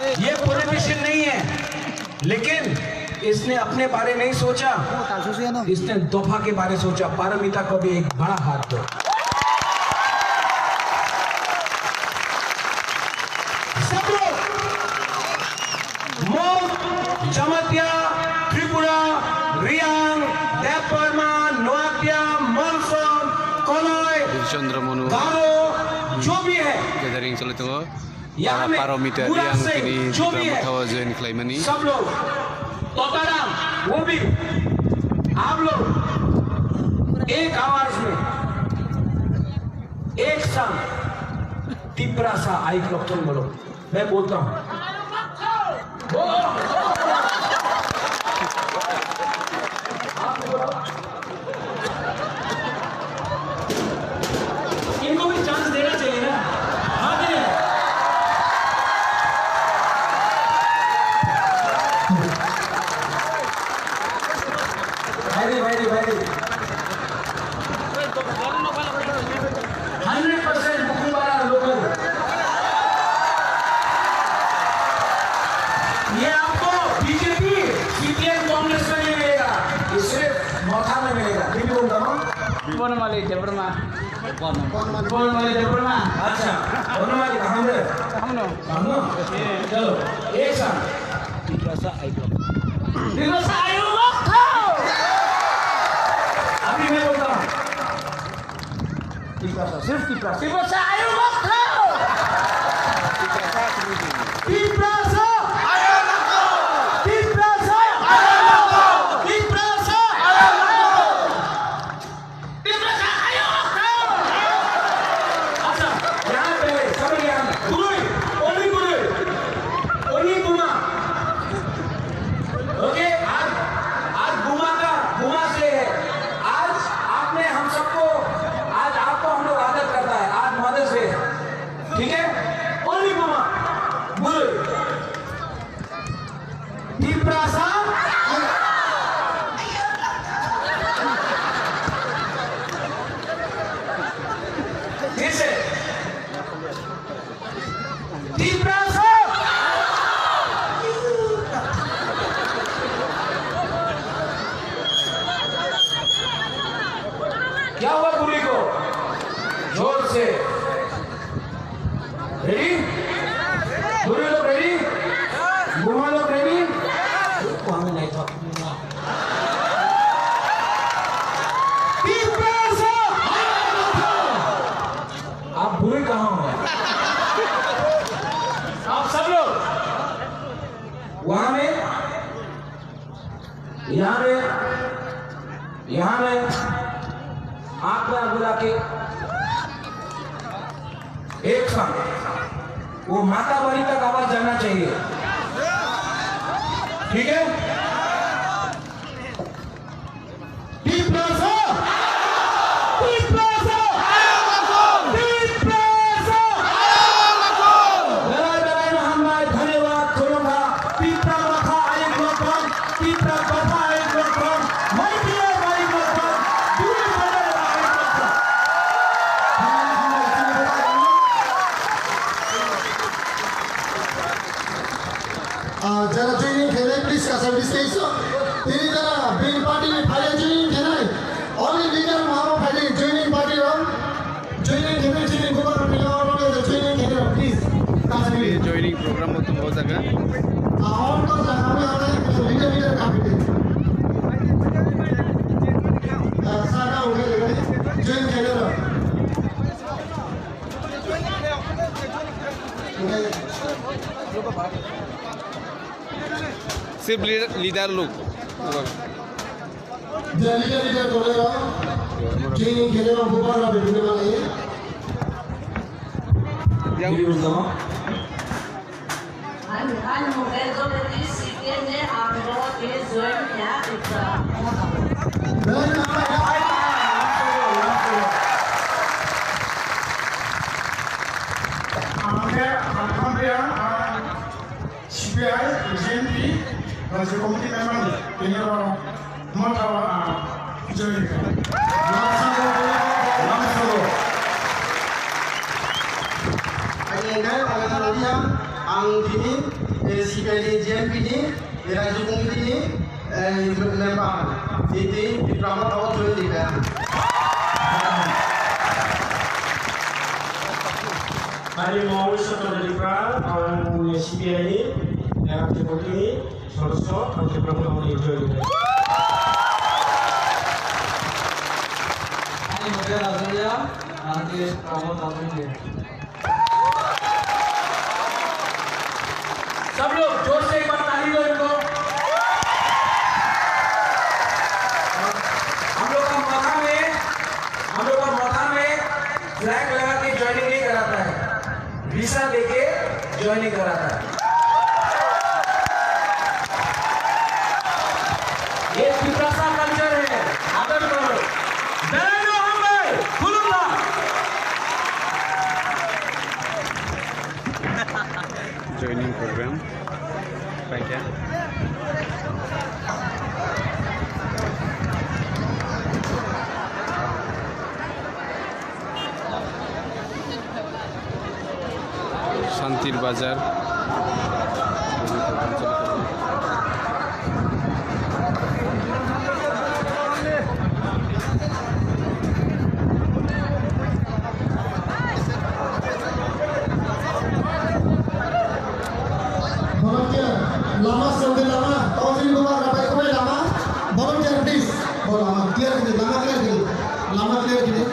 ये पॉलिटिशियन नहीं है, लेकिन इसने अपने बारे नहीं सोचा, इसने दोफा के बारे सोचा। पारमिता को भी एक बड़ा हाथ दो। सब लोग मऊ, जमतिया, त्रिपुरा, रियांग, देवबर्मा, नोआतिया, मलसोम, कोलोय, चंद्रमनु, गारो, जो भी है गैदरिंग चले तो पारमिता रियांग किनी चित्रामथाव जॉइन क्लाइमनी सब लोग, तोताराम वो भी, आप लोग एक आवाज में एक संग तीव्रा सा आई क्लब तुम बोलो, मैं बोलता हूं। इनको भी चांस देना चाहिए ना। हाँ कि नहीं? भाई 100% बुकुवारा लोकल। ये आपको बीजेपी, सीपीएम, कांग्रेस में नहीं मिलेगा, ये सिर्फ मौका में मिलेगा। Bonmali Debrma. अच्छा, बनमाली कहाँ है? हमनो? चलो, एक साथ। Tikrasa Aiklop. अभी मैं बोलता हूँ। सिर्फ तिप्रासा। ठीक है, ओनली बुमा बुल तीप्रासा फिर से तीप्रासा। क्या हुआ बुरी को? जोर से रेडी? बुरे लोग रेडी? बुमा लोग रेडी? हमें नहीं था। आप बुरे कहाँ हो? आप सब लोग वहां में, यहाँ में आंख में बुला के एक साथ वो माता बारी तक आवाज जाना चाहिए। ठीक है? धन्यवाद करूंगा। तीव्रा मथा आई ग्लोबल, तीव्रा कथा आई ग्लोबल, मैथिली आई ग्लोबल, दूर बने आई ग्लोबल। जरा जोइनिङ खेल्दै प्लिज का सर्भिस त्यही छ। त्यही जरा बिन पार्टी में फाइल जोइनिङ खेल्दै ओन्ली लिडर मारो फाइल जोइनिङ पार्टी र जोइनिङ खेल्दै जोइनिङ गोबर मिलाउन लगाएर जोइनिङ खेलेर प्लिज कासरी जॉइनिंग प्रोग्राम में तुम बहुत जगह और तो जगह में आउने लिडर काफी सारा हो गए जोइन खेलेर सिर्फ लीडर लोग लिडर गरेर जोइनिङ खेलेर गोबर भेट्ने मलाई Ang modelo de disciplina anglo ke zoen ya itra. CPI, GNP, the committee member, General Motawa, joining. Ang dini CPI JNP ni रायजो कमिटिनि member ini diprama tahu join di kan. Hari mau satu dari pra orang CPI ini yang seperti ini sosok atau diprama tahu join di kan. Ini model asalnya nanti kamu tahu ini. सब लोग जोर से एक बार ताली दो इनको। हम लोग का माथा में फ्लैग लगा के ज्वाइनिंग नहीं कराता है, वीसा देके ज्वाइनिंग कराता है। ये पिपरासा कल्चर है, आदर करो। नरेंद्र हमें खुलूंगा। joining program baik ya. শান্তির বাজার Volunteer, lama sampai lama, tahun ini bawa rapai kau lama, volunteer please, bola clear gini, lama clear gini.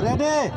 Ready.